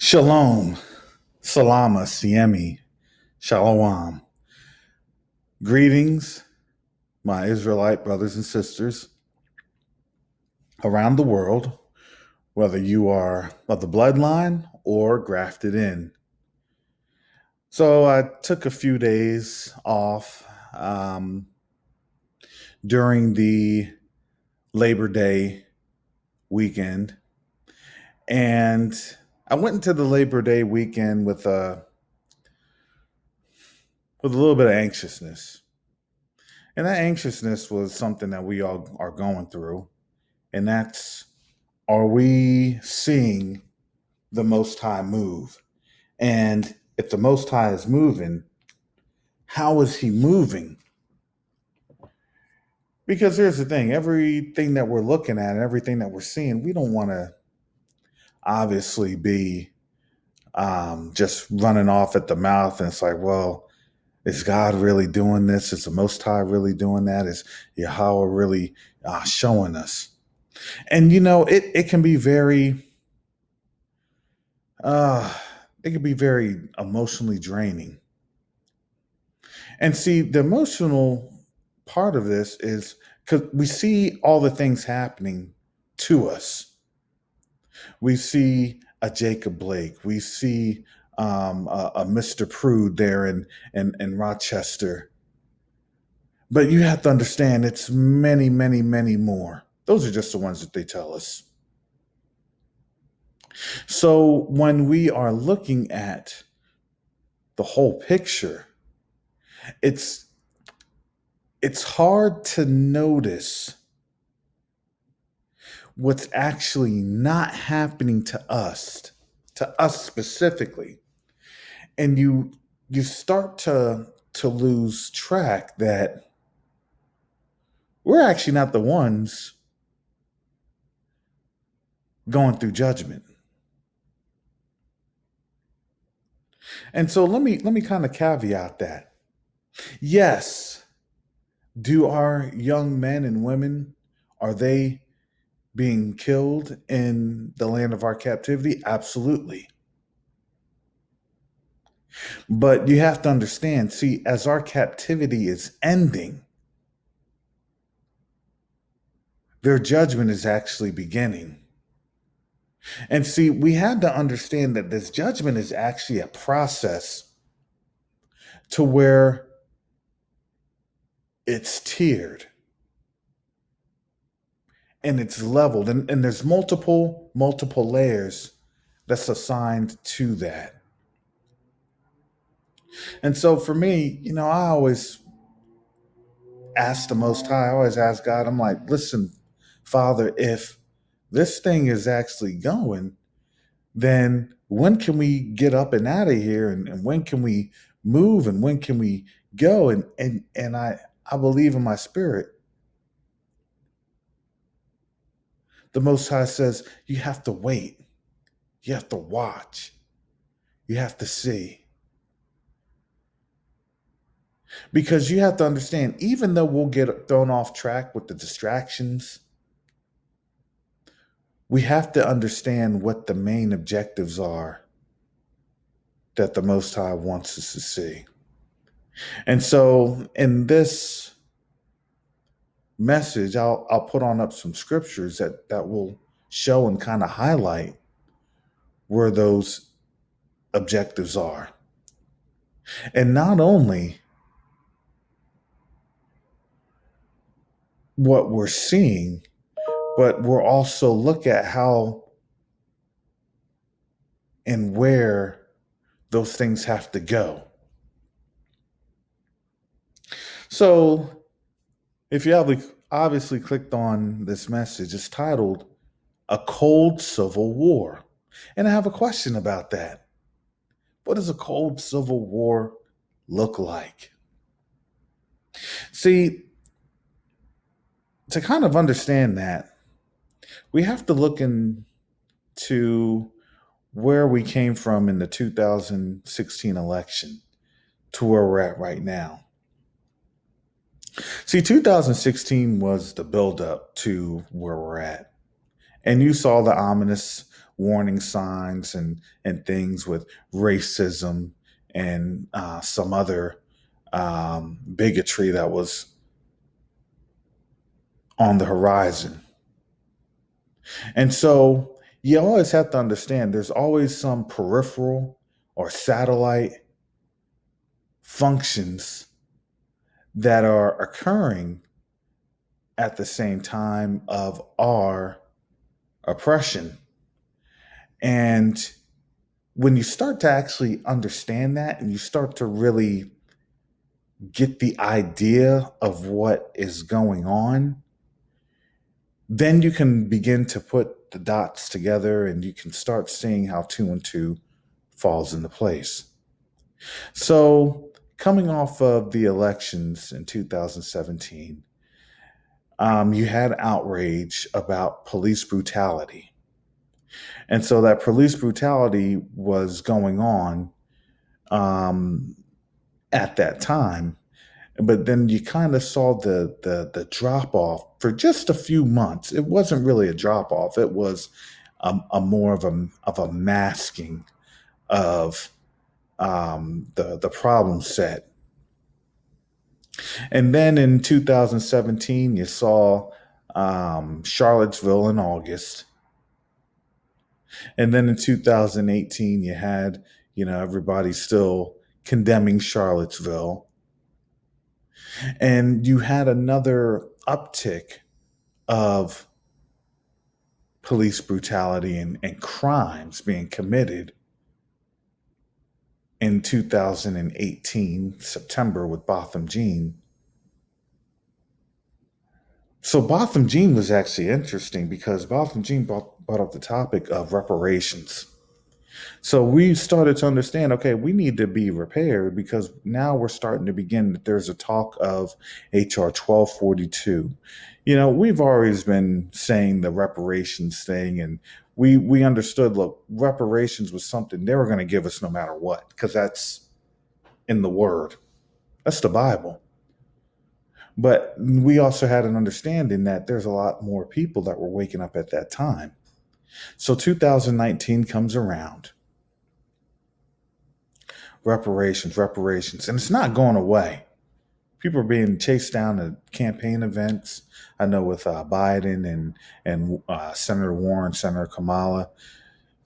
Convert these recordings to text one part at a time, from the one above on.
Shalom, Salama, Siemi, Shalom. Greetings, my Israelite brothers and sisters around the world, whether you are of the bloodline or grafted in. So I took a few days off during the Labor Day weekend, and I went into the Labor Day weekend with a little bit of anxiousness. And that anxiousness was something that we all are going through. And that's, are we seeing the Most High move? And if the Most High is moving, how is he moving? Because here's the thing, everything that we're looking at and everything that we're seeing, we don't want to obviously be just running off at the mouth. And it's like, well, is God really doing this? Is the Most High really doing that? Is Yahweh really showing us? And it can be very uh it can be very emotionally draining. And see, the emotional part of this is because we see all the things happening to us. We see a Jacob Blake, we see a Mr. Prude there in Rochester. But you have to understand it's many, many, many more. Those are just the ones that they tell us. So when we are looking at the whole picture, it's hard to notice what's actually not happening to us specifically. And you start to lose track that we're actually not the ones going through judgment. And so let me kind of caveat that. Yes, do our young men and women, are they being killed in the land of our captivity? Absolutely. But you have to understand, see, as our captivity is ending, their judgment is actually beginning. And see, we have to understand that this judgment is actually a process to where it's tiered and it's leveled. And there's multiple layers that's assigned to that. And so for me, I always ask the Most High, I always ask God, I'm like, listen, Father, if this thing is actually going, then when can we get up and out of here? And when can we move? And when can we go? And I believe in my spirit. The Most High says, you have to wait. You have to watch. You have to see. Because you have to understand, even though we'll get thrown off track with the distractions, we have to understand what the main objectives are that the Most High wants us to see. And so in this message, I'll put on up some scriptures that will show and kind of highlight where those objectives are. And not only what we're seeing, but we'll also look at how and where those things have to go. So if you have obviously clicked on this message, it's titled A Cold Civil War. And I have a question about that. What does a cold civil war look like? See, to kind of understand that, we have to look into where we came from in the 2016 election to where we're at right now. See, 2016 was the buildup to where we're at. And you saw the ominous warning signs and things with racism and some other bigotry that was on the horizon. And so you always have to understand there's always some peripheral or satellite functions that are occurring at the same time of our oppression. And when you start to actually understand that and you start to really get the idea of what is going on, then you can begin to put the dots together and you can start seeing how two and two falls into place. So, coming off of the elections in 2017, you had outrage about police brutality. And so that police brutality was going on um, at that time. But then you kind of saw the drop off for just a few months. It wasn't really a drop off. It was a more of a masking of the problem set. And then in 2017, you saw Charlottesville in August. And then in 2018, you had, everybody still condemning Charlottesville. And you had another uptick of police brutality and crimes being committed in 2018, September, with Botham Jean. So Botham Jean was actually interesting because Botham Jean brought up the topic of reparations. So we started to understand, okay, we need to be repaired because now we're starting to begin. There's a talk of HR 1242. We've always been saying the reparations thing, and we understood, look, reparations was something they were going to give us no matter what, because that's in the Word. That's the Bible. But we also had an understanding that there's a lot more people that were waking up at that time. So 2019 comes around. Reparations. And it's not going away. People are being chased down at campaign events. I know with Biden and Senator Warren, Senator Kamala,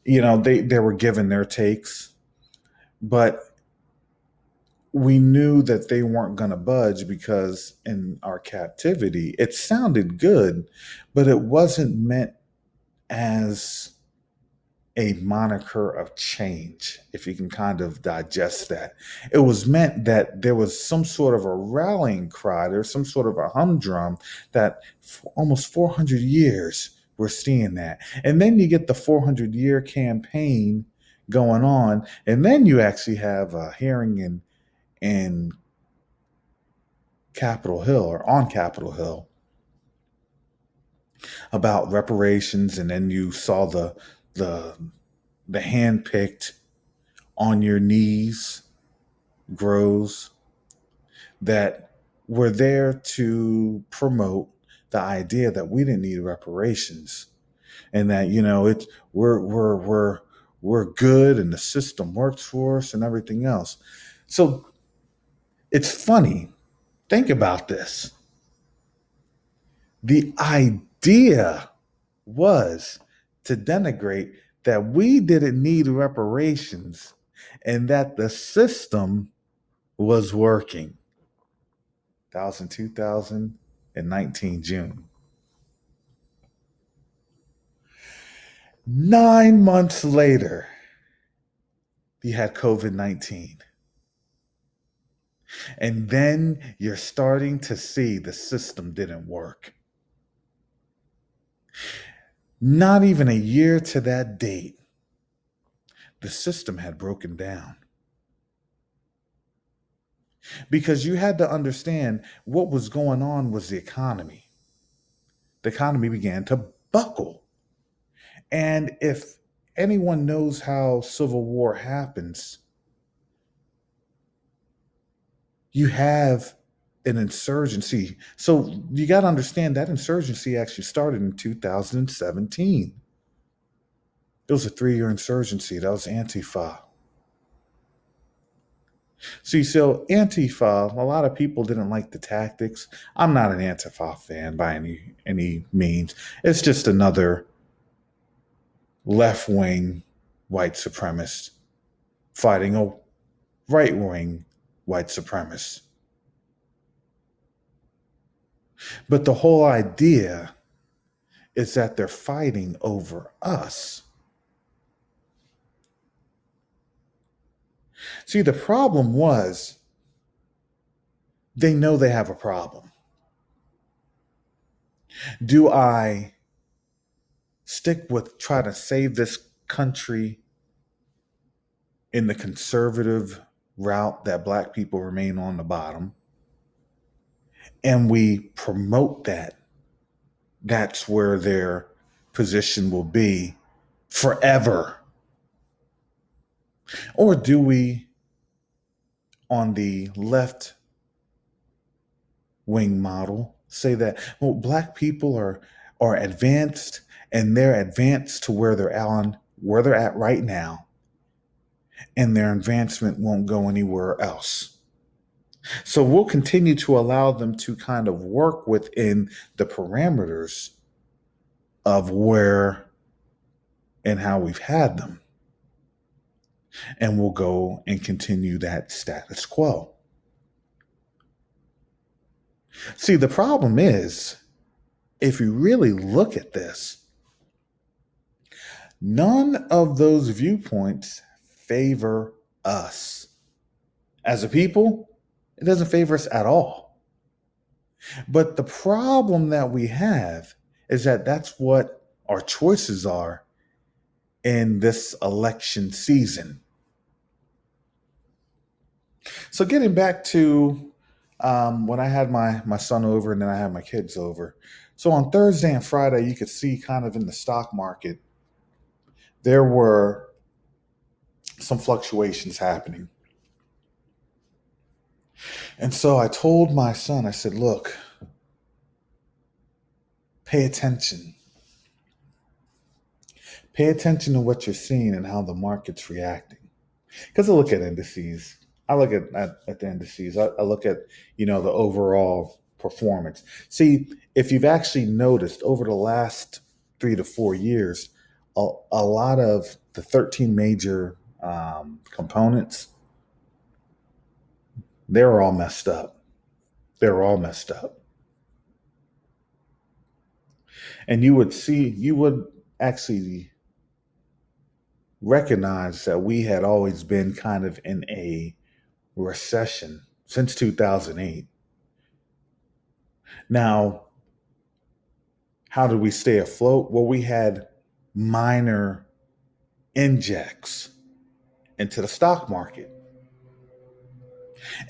they were given their takes, but we knew that they weren't going to budge because in our captivity, it sounded good, but it wasn't meant as a moniker of change, if you can kind of digest that. It was meant that there was some sort of a rallying cry, there's some sort of a humdrum that for almost 400 years we're seeing that. And then you get the 400-year campaign going on, and then you actually have a hearing in Capitol Hill or on Capitol Hill about reparations, and then you saw the the handpicked on your knees grows that were there to promote the idea that we didn't need reparations and that it's we're good and the system works for us and everything else. So it's funny. Think about this. The idea was to denigrate that we didn't need reparations and that the system was working. That was in 2019 June. 9 months later, you had COVID-19. And then you're starting to see the system didn't work. Not even a year to that date, the system had broken down. Because you had to understand what was going on was the economy. The economy began to buckle. And if anyone knows how civil war happens, you have an insurgency. So you got to understand that insurgency actually started in 2017. It was a 3-year insurgency. That was Antifa. See, so Antifa, a lot of people didn't like the tactics. I'm not an Antifa fan by any means. It's just another left wing white supremacist fighting a right wing white supremacist. But the whole idea is that they're fighting over us. See, the problem was they know they have a problem. Do I stick with trying to save this country in the conservative route that black people remain on the bottom, and we promote that? That's where their position will be forever. Or do we, on the left wing model, say that, well, black people are advanced, and they're advanced to where they're at right now, and their advancement won't go anywhere else. So we'll continue to allow them to kind of work within the parameters of where and how we've had them. And we'll go and continue that status quo. See, the problem is, if you really look at this, none of those viewpoints favor us. As a people, it doesn't favor us at all. But the problem that we have is that that's what our choices are in this election season. So getting back to when I had my son over and then I had my kids over. So on Thursday and Friday, you could see kind of in the stock market, there were some fluctuations happening. And so I told my son, I said, look, pay attention. Pay attention to what you're seeing and how the market's reacting. Because I look at indices. I look at the indices. I look at, the overall performance. See, if you've actually noticed over the last 3 to 4 years, a lot of the 13 major components, they're all messed up. They're all messed up. And you would actually recognize that we had always been kind of in a recession since 2008. Now, how did we stay afloat? Well, we had minor injects into the stock market.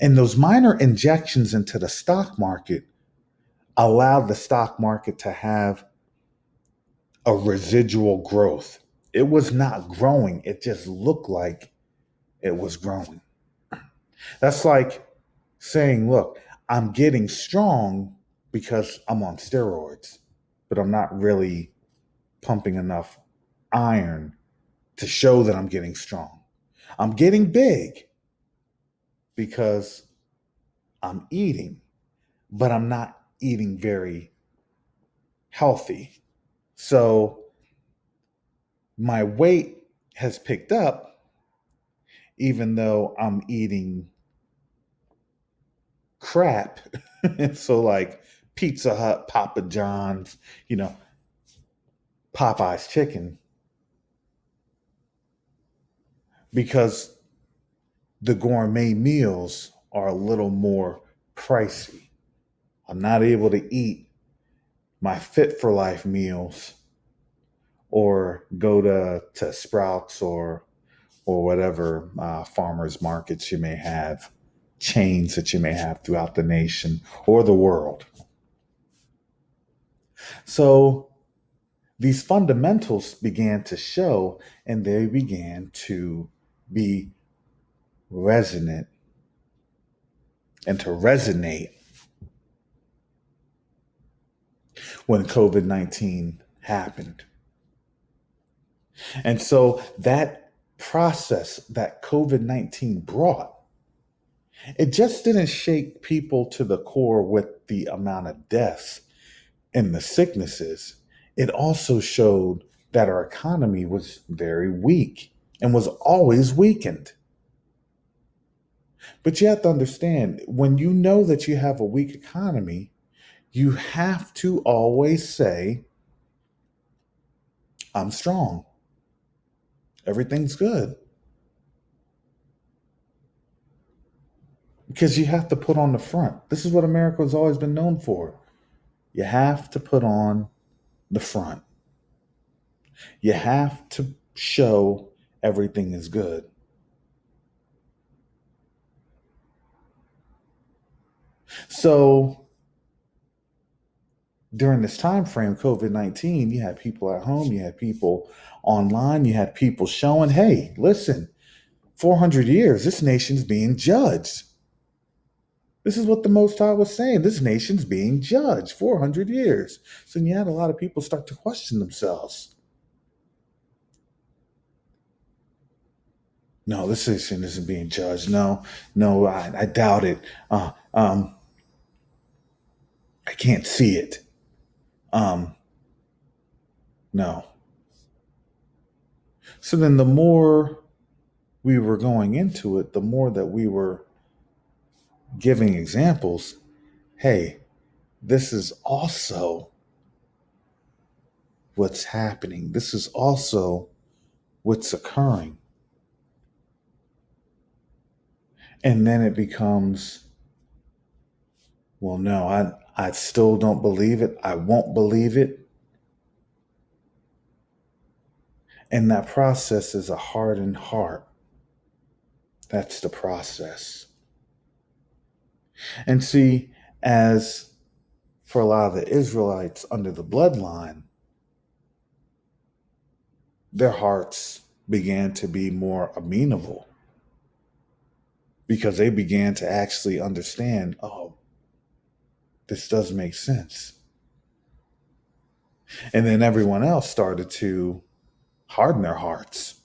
And those minor injections into the stock market allowed the stock market to have a residual growth. It was not growing, it just looked like it was growing. That's like saying, look, I'm getting strong because I'm on steroids, but I'm not really pumping enough iron to show that I'm getting strong. I'm getting big because I'm eating, but I'm not eating very healthy. So my weight has picked up even though I'm eating crap. So like Pizza Hut, Papa John's, Popeye's chicken, because the gourmet meals are a little more pricey. I'm not able to eat my Fit for Life meals or go to Sprouts or whatever farmers markets you may have, chains that you may have throughout the nation or the world. So these fundamentals began to show, and they began to be resonant and to resonate when COVID-19 happened. And so that process that COVID-19 brought, it just didn't shake people to the core with the amount of deaths and the sicknesses. It also showed that our economy was very weak and was always weakened. But you have to understand, when you know that you have a weak economy, you have to always say, I'm strong. Everything's good. Because you have to put on the front. This is what America has always been known for. You have to put on the front. You have to show everything is good. So during this time frame, COVID-19, you had people at home, you had people online, you had people showing, hey, listen, 400 years, this nation's being judged. This is what the Most High was saying. This nation's being judged 400 years. So you had a lot of people start to question themselves. No, this nation isn't being judged. No, no, I doubt it. Uh, um, I can't see it. Um, no. So then the more we were going into it, the more that we were giving examples. Hey, this is also what's happening. This is also what's occurring. And then it becomes, well, no, I still don't believe it. I won't believe it. And that process is a hardened heart. That's the process. And see, as for a lot of the Israelites under the bloodline, their hearts began to be more amenable because they began to actually understand, oh, this does make sense. And then everyone else started to harden their hearts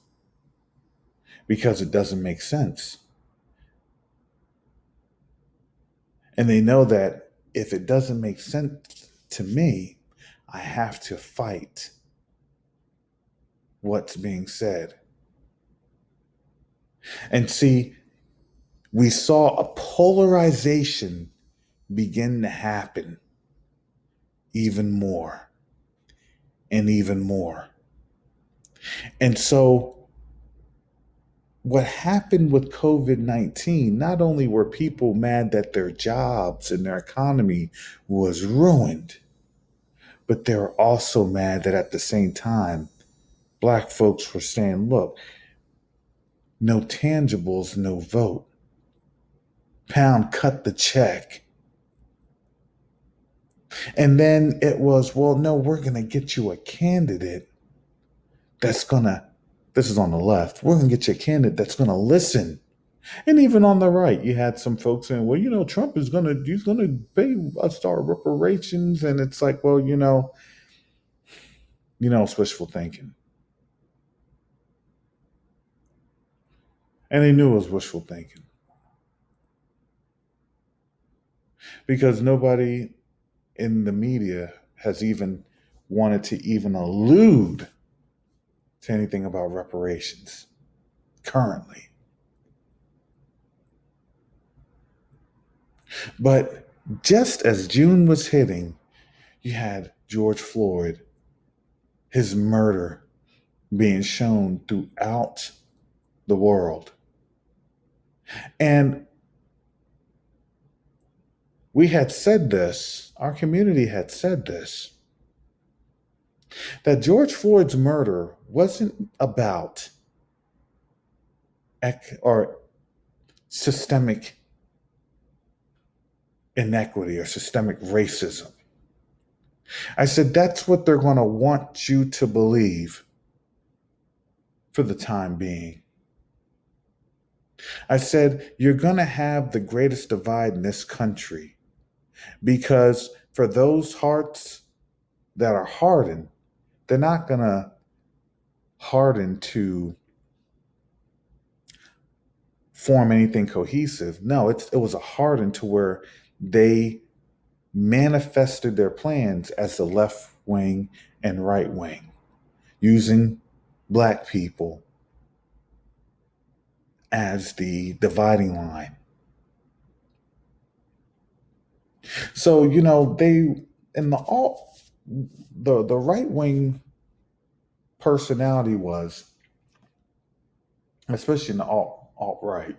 because it doesn't make sense. And they know that if it doesn't make sense to me, I have to fight what's being said. And see, we saw a polarization begin to happen even more and even more. And so, what happened with COVID-19, not only were people mad that their jobs and their economy was ruined, but they were also mad that at the same time, Black folks were saying, look, no tangibles, no vote. Pound cut the check. And then it was, well, no, we're going to get you a candidate that's going to, this is on the left, we're going to get you a candidate that's going to listen. And even on the right, you had some folks saying, well, Trump is he's going to pay us our reparations. And it's like, well, it's wishful thinking. And they knew it was wishful thinking because nobody in the media has even wanted to even allude to anything about reparations currently. But just as June was hitting, you had George Floyd, his murder being shown throughout the world. And we had said this, our community had said this, that George Floyd's murder wasn't about or systemic inequity or systemic racism. I said, that's what they're going to want you to believe for the time being. I said, you're going to have the greatest divide in this country because for those hearts that are hardened, they're not going to hardened to form anything cohesive. No, it was a hardened to where they manifested their plans as the left wing and right wing, using black people as the dividing line. So, they in the right wing personality was, especially in the alt right,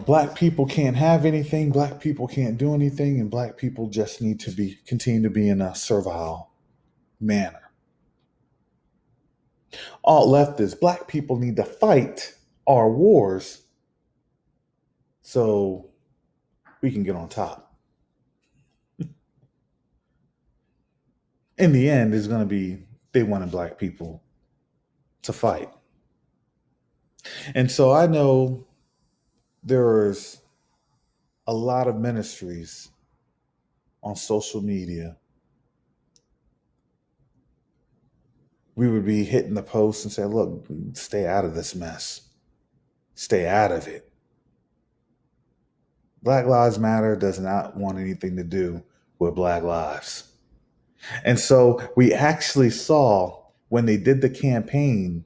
black people can't have anything, black people can't do anything, and black people just need to continue to be in a servile manner. Alt left is black people need to fight our wars so we can get on top. In the end, it's going to be they wanted black people to fight. And so I know there's a lot of ministries on social media. We would be hitting the post and say, look, stay out of this mess. Stay out of it. Black Lives Matter does not want anything to do with Black lives. And so we actually saw when they did the campaign,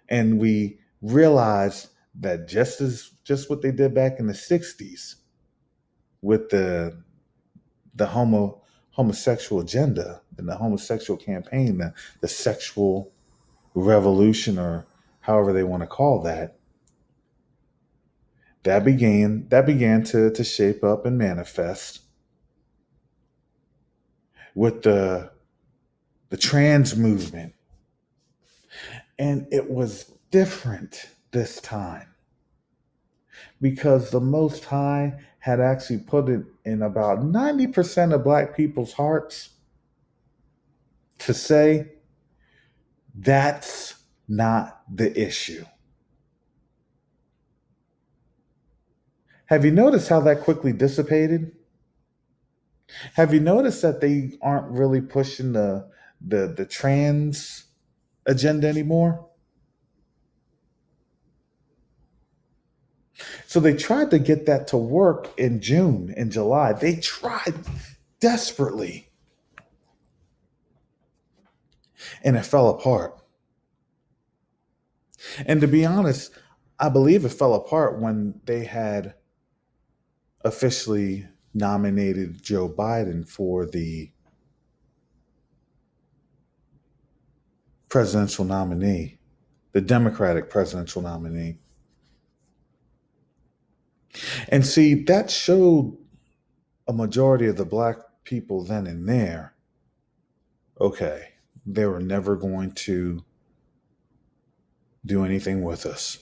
and we realized that just what they did back in the 60s with the homosexual agenda and the homosexual campaign, the sexual revolution, or however they want to call that, that began to shape up and manifest with the trans movement. And it was different this time because the Most High had actually put it in about 90% of black people's hearts to say, that's not the issue. Have you noticed how that quickly dissipated? Have you noticed that they aren't really pushing the trans agenda anymore? So they tried to get that to work in June and July. They tried desperately, and it fell apart. And to be honest, I believe it fell apart when they had officially nominated Joe Biden for the presidential nominee, the Democratic presidential nominee. And see, that showed a majority of the black people then and there, okay, they were never going to do anything with us.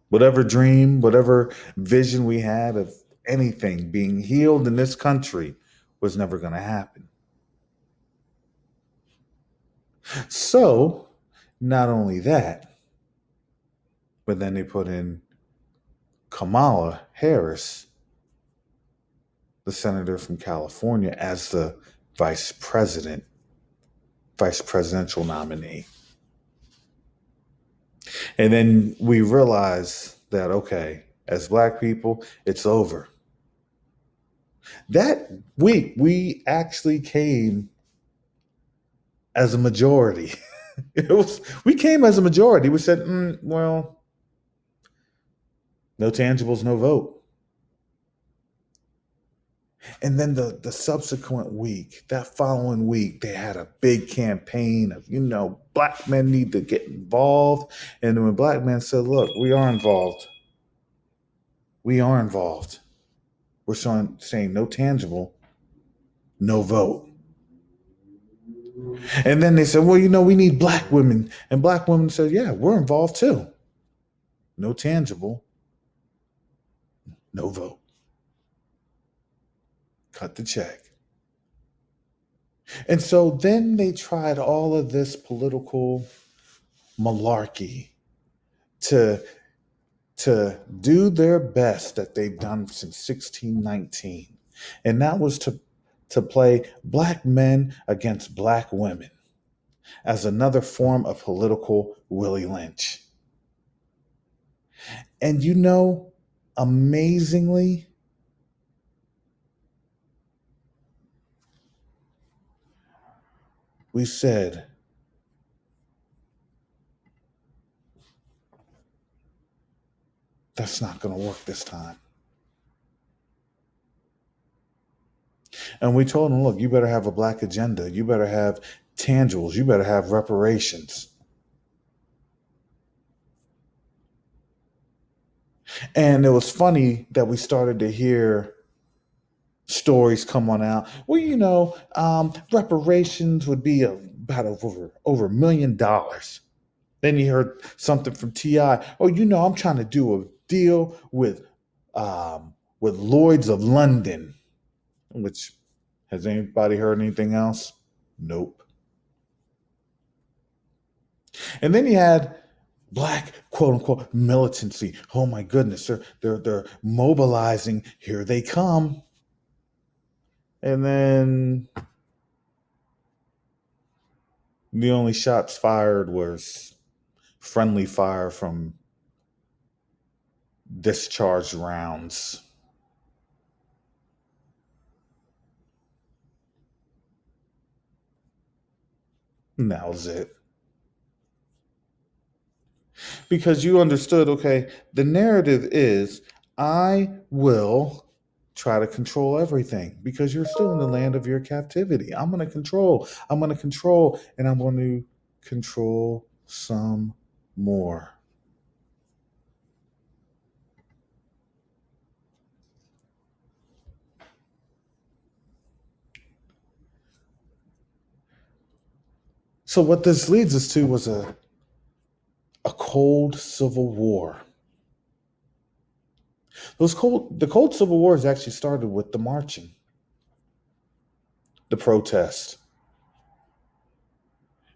Whatever dream, whatever vision we had of anything being healed in this country was never going to happen. So, not only that, but then they put in Kamala Harris, the senator from California, as the vice presidential nominee. And then we realize that, okay, as black people, it's over. That week, we actually came as a majority. We came as a majority. We said, well, no tangibles, no vote. And then the subsequent week, that following week, they had a big campaign of, black men need to get involved. And when black men said, look, we are involved. We are involved. We're saying no tangible, no vote. And then they said, well, we need black women. And black women said, yeah, we're involved too. No tangible, no vote. Cut the check. And so then they tried all of this political malarkey to do their best that they've done since 1619. And that was to to play black men against black women as another form of political Willie Lynch. And amazingly, we said, that's not going to work this time. And we told them, look, you better have a black agenda. You better have tangibles. You better have reparations. And it was funny that we started to hear stories come on out. Well, reparations would be about over $1 million. Then you heard something from Ti. Oh, I'm trying to do a deal with Lloyd's of London. Which, has anybody heard anything else? Nope. And then you had black quote unquote militancy. Oh my goodness, they're mobilizing. Here they come. And then the only shots fired was friendly fire from discharged rounds. And that was it. Because you understood, okay, the narrative is I will try to control everything because you're still in the land of your captivity. I'm going to control, and I'm going to control some more. So what this leads us to was a cold civil war. The cold civil wars actually started with the marching, the protest.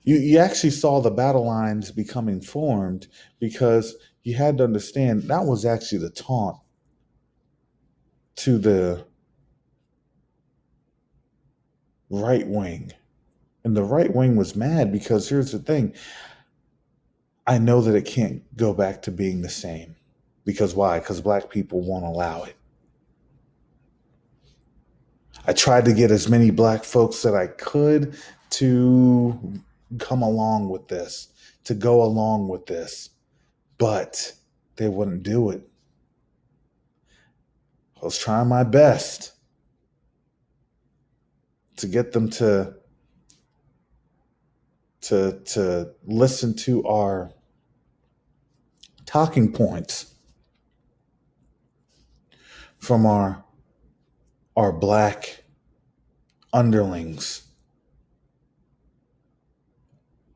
You actually saw the battle lines becoming formed because you had to understand that was actually the taunt to the right wing. And the right wing was mad because here's the thing. I know that it can't go back to being the same. Because why? Because black people won't allow it. I tried to get as many black folks that I could to come along with this, to go along with this, but they wouldn't do it. I was trying my best to get them to listen to our talking points from our black underlings,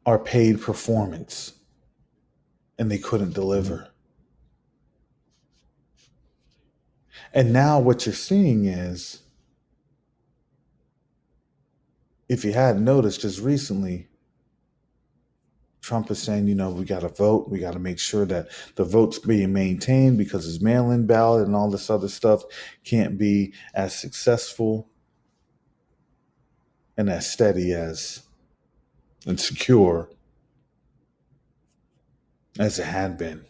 our paid performance, and they couldn't deliver. And now what you're seeing is, if you hadn't noticed just recently, Trump is saying, we got to vote. We got to make sure that the vote's being maintained because his mail-in ballot and all this other stuff can't be as successful and as steady and secure as it had been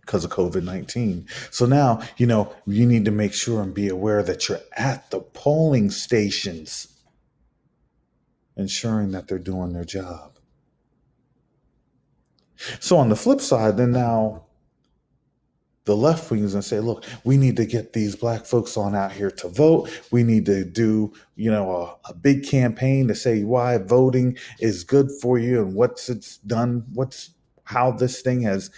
because of COVID-19. So now, you need to make sure and be aware that you're at the polling stations, ensuring that they're doing their job. So on the flip side, then now the left wing is going to say, look, we need to get these black folks on out here to vote. We need to do, a big campaign to say why voting is good for you and what's it's done, how this thing has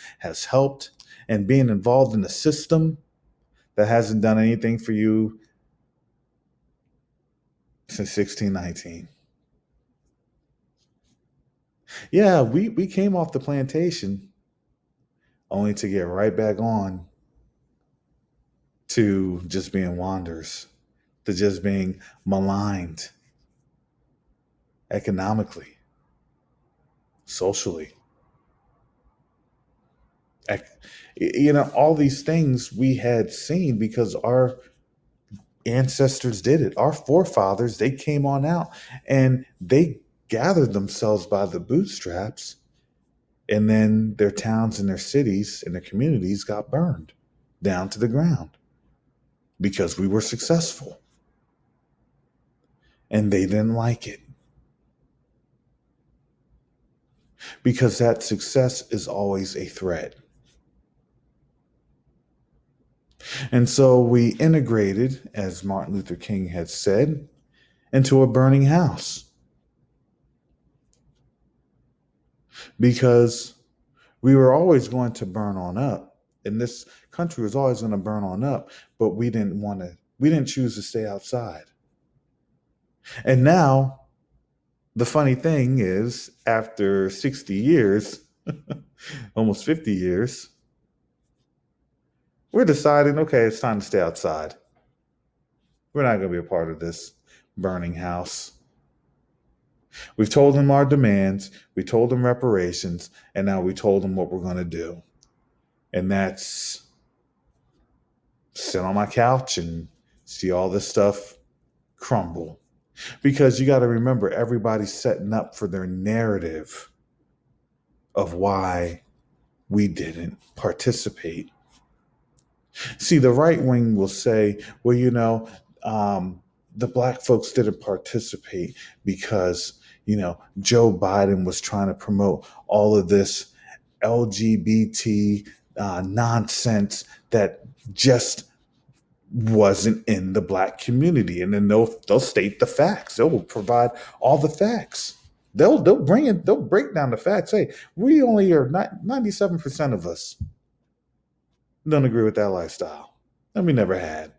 helped, and being involved in a system that hasn't done anything for you since 1619. Yeah, we came off the plantation only to get right back on to just being wanderers, to just being maligned economically, socially. All these things we had seen because our ancestors did it. Our forefathers, they came on out and they gathered themselves by the bootstraps, and then their towns and their cities and their communities got burned down to the ground because we were successful. And they didn't like it because that success is always a threat. And so we integrated, as Martin Luther King had said, into a burning house because we were always going to burn on up. And this country was always going to burn on up, but we didn't choose to stay outside. And now the funny thing is, after 60 years, almost 50 years, we're deciding, okay, it's time to stay outside. We're not going to be a part of this burning house. We've told them our demands, we told them reparations, and now we told them what we're going to do. And that's sit on my couch and see all this stuff crumble. Because you got to remember, everybody's setting up for their narrative of why we didn't participate. See, the right wing will say, well, the black folks didn't participate because, Joe Biden was trying to promote all of this LGBT nonsense that just wasn't in the black community. And then they'll state the facts. They'll provide all the facts. They'll break down the facts. Hey, we only are 97% of us don't agree with that lifestyle. And we never had.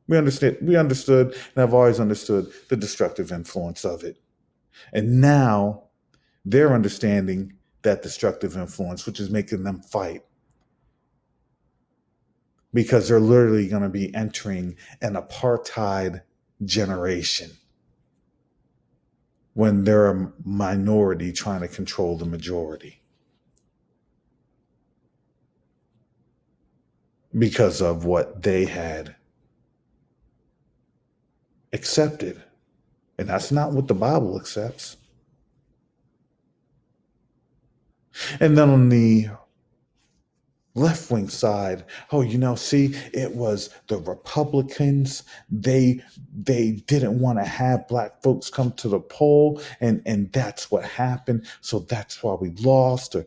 We understood and have always understood the destructive influence of it. And now they're understanding that destructive influence, which is making them fight. Because they're literally going to be entering an apartheid generation when they're a minority trying to control the majority because of what they had accepted. And that's not what the Bible accepts. And then on the left wing side, see, it was the Republicans. They didn't want to have black folks come to the poll, and that's what happened. So that's why we lost. Or,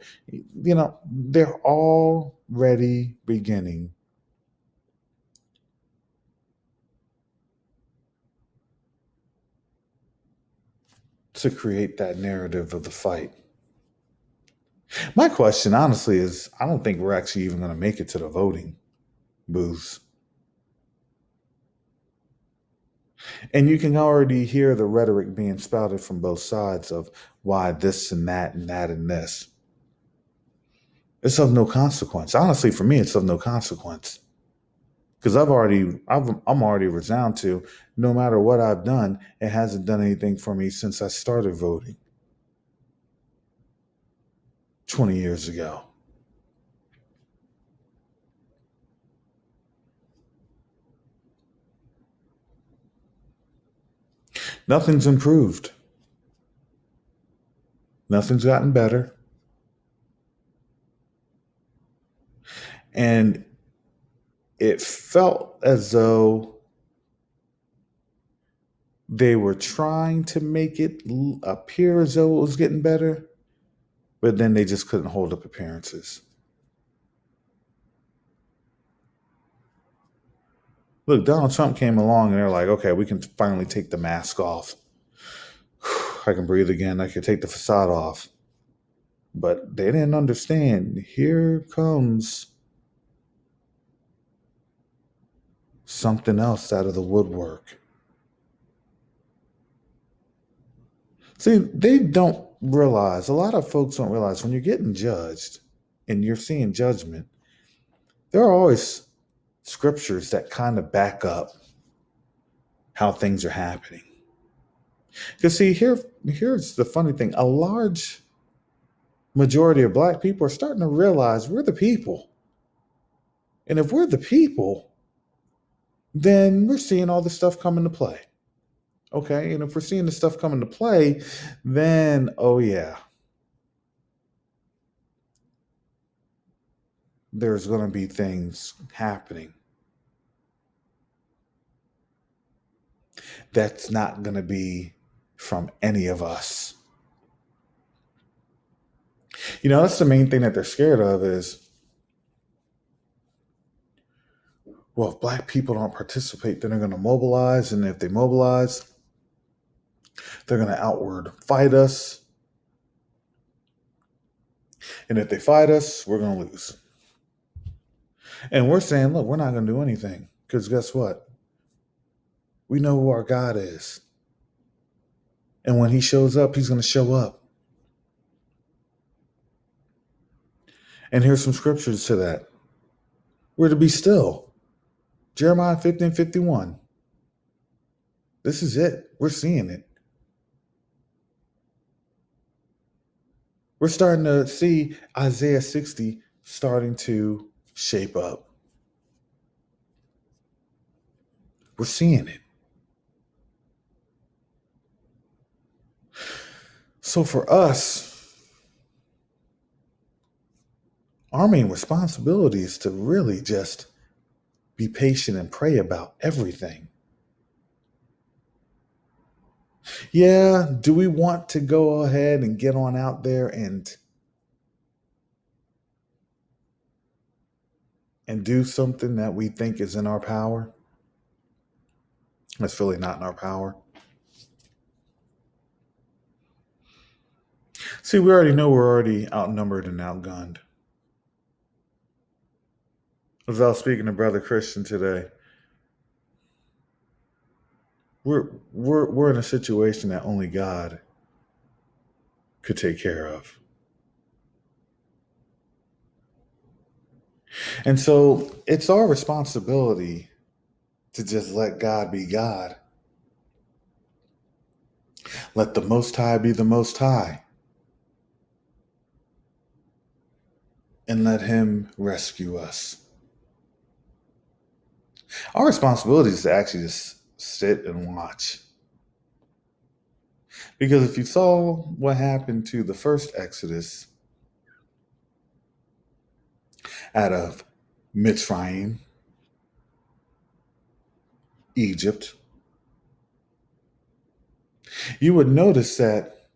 they're already beginning to create that narrative of the fight. My question, honestly, is I don't think we're actually even going to make it to the voting booths. And you can already hear the rhetoric being spouted from both sides of why this and that and that and this. It's of no consequence. Honestly, for me, it's of no consequence. Because I'm already resigned to, no matter what I've done, it hasn't done anything for me since I started voting 20 years ago. Nothing's improved. Nothing's gotten better. And it felt as though they were trying to make it appear as though it was getting better, but then they just couldn't hold up appearances. Look, Donald Trump came along and they're like, okay, we can finally take the mask off. I can breathe again. I can take the facade off. But they didn't understand. Here comes something else out of the woodwork. See, they don't realize, a lot of folks don't realize when you're getting judged and you're seeing judgment, there are always scriptures that kind of back up how things are happening. Because see, here's the funny thing. A large majority of black people are starting to realize we're the people. And if we're the people, then we're seeing all this stuff come into play. Okay. And if we're seeing this stuff come into play, then, oh, yeah, there's going to be things happening that's not going to be from any of us. That's the main thing that they're scared of is, well, if black people don't participate, then they're going to mobilize. And if they mobilize, they're going to outward fight us. And if they fight us, we're going to lose. And we're saying, look, we're not going to do anything. Because guess what? We know who our God is. And when he shows up, he's going to show up. And here's some scriptures to that. We're to be still. Jeremiah 15:51. This is it. We're seeing it. We're starting to see Isaiah 60 starting to shape up. We're seeing it. So for us, our main responsibility is to really just be patient and pray about everything. Yeah, do we want to go ahead and get on out there and do something that we think is in our power? That's really not in our power. See, we already know we're already outnumbered and outgunned. As I was speaking to Brother Christian today, we're in a situation that only God could take care of. And so it's our responsibility to just let God be God. Let the Most High be the Most High. And let him rescue us. Our responsibility is to actually just sit and watch. Because if you saw what happened to the first Exodus out of Mitzrayim, Egypt, you would notice that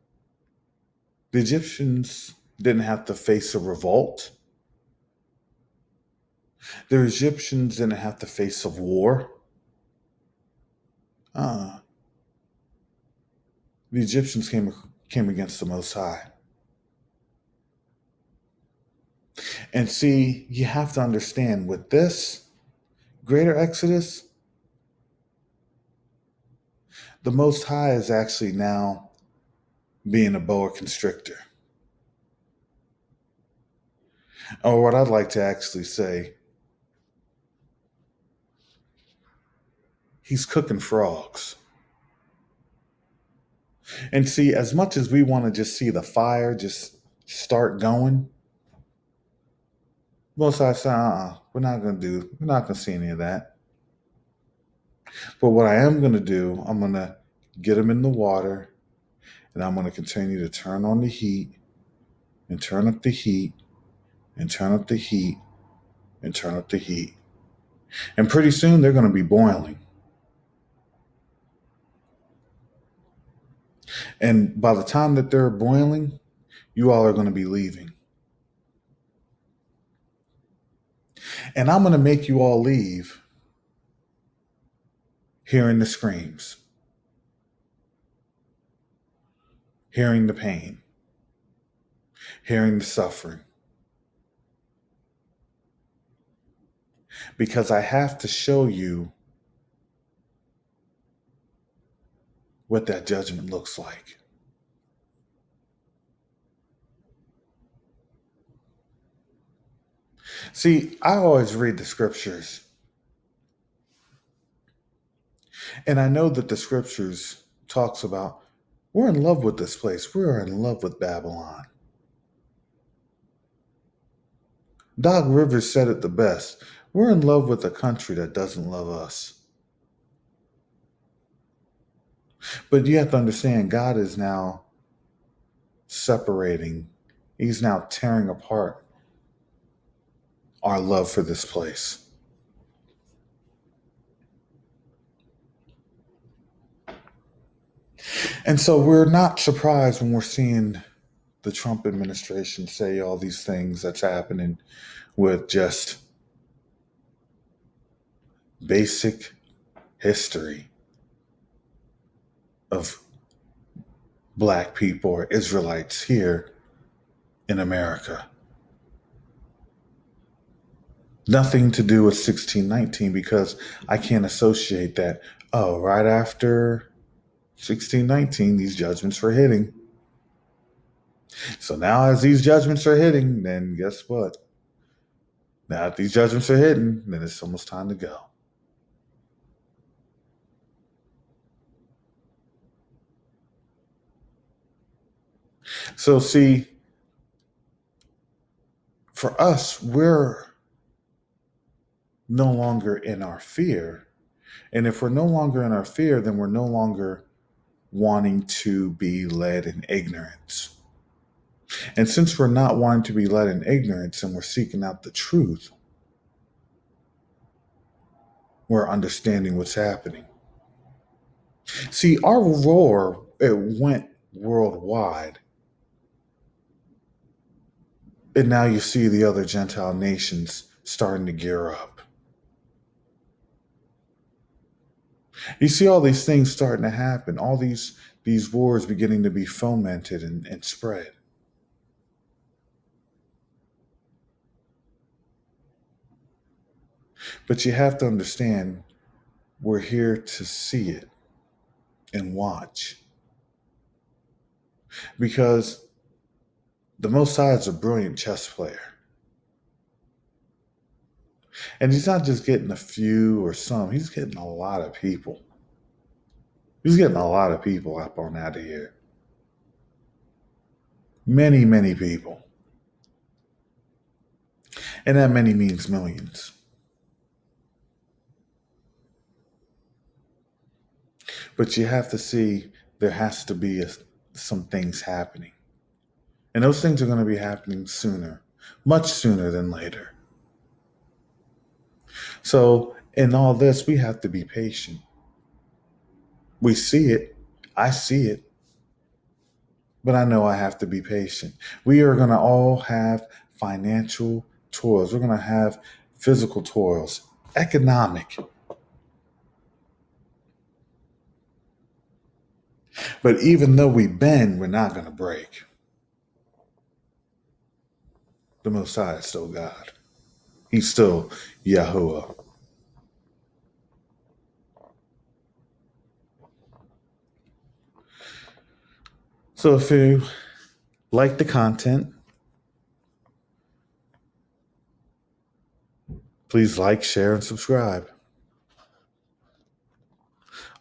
the Egyptians didn't have to face a revolt. The Egyptians didn't have to face a war. The Egyptians came against the Most High. And see, you have to understand with this greater Exodus, the Most High is actually now being a boa constrictor. Or what I'd like to actually say, he's cooking frogs. And see, as much as we want to just see the fire just start going, Most High said, we're not going to see any of that. But what I am going to do, I'm going to get them in the water, and I'm going to continue to turn on the heat and turn up the heat and turn up the heat and turn up the heat. And pretty soon they're going to be boiling. And by the time that they're boiling, you all are going to be leaving. And I'm going to make you all leave hearing the screams, hearing the pain, hearing the suffering. Because I have to show you what that judgment looks like. See, I always read the scriptures. And I know that the scriptures talks about we're in love with this place. We're in love with Babylon. Doc Rivers said it the best. We're in love with a country that doesn't love us. But you have to understand, God is now separating, He's now tearing apart our love for this place. And so we're not surprised when we're seeing the Trump administration say all these things that's happening with just basic history of Black people or Israelites here in America. Nothing to do with 1619, because I can't associate that. Oh, right after 1619, these judgments were hitting. So now, as these judgments are hitting, then guess what? Now, if these judgments are hitting, then it's almost time to go. So, see, for us, we're no longer in our fear. And if we're no longer in our fear, then we're no longer wanting to be led in ignorance. And since we're not wanting to be led in ignorance and we're seeking out the truth, we're understanding what's happening. See, our roar, it went worldwide. And now you see the other Gentile nations starting to gear up. You see all these things starting to happen, all these wars beginning to be fomented and spread. But you have to understand, we're here to see it and watch. Because the Most High is a brilliant chess player. And he's not just getting a few or some, he's getting a lot of people. He's getting a lot of people up on out of here. Many, many people. And that many means millions. But you have to see, there has to be some things happening. And those things are going to be happening sooner, much sooner than later. So in all this, we have to be patient. We see it. I see it. But I know I have to be patient. We are going to all have financial toils. We're going to have physical toils, economic. But even though we bend, we're not going to break. The Most High is still God. He's still Yahuwah. So if you like the content, please like, share, and subscribe.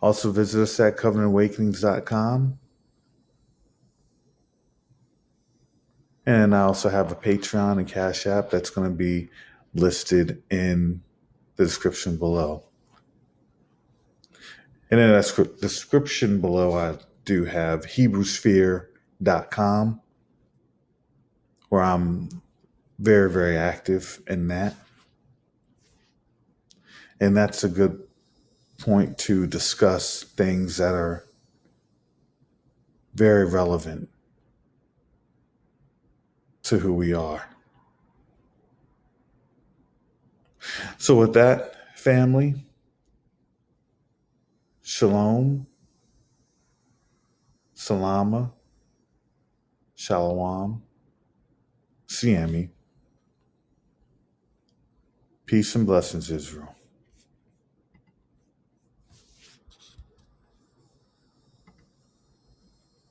Also visit us at covenantawakenings.com. And I also have a Patreon and CashApp that's going to be listed in the description below. And in the description below, I do have HebrewSphere.com, where I'm very, very active in that. And that's a good point to discuss things that are very relevant to who we are. So with that, family, shalom, salama, shalom, siemi, peace and blessings, Israel.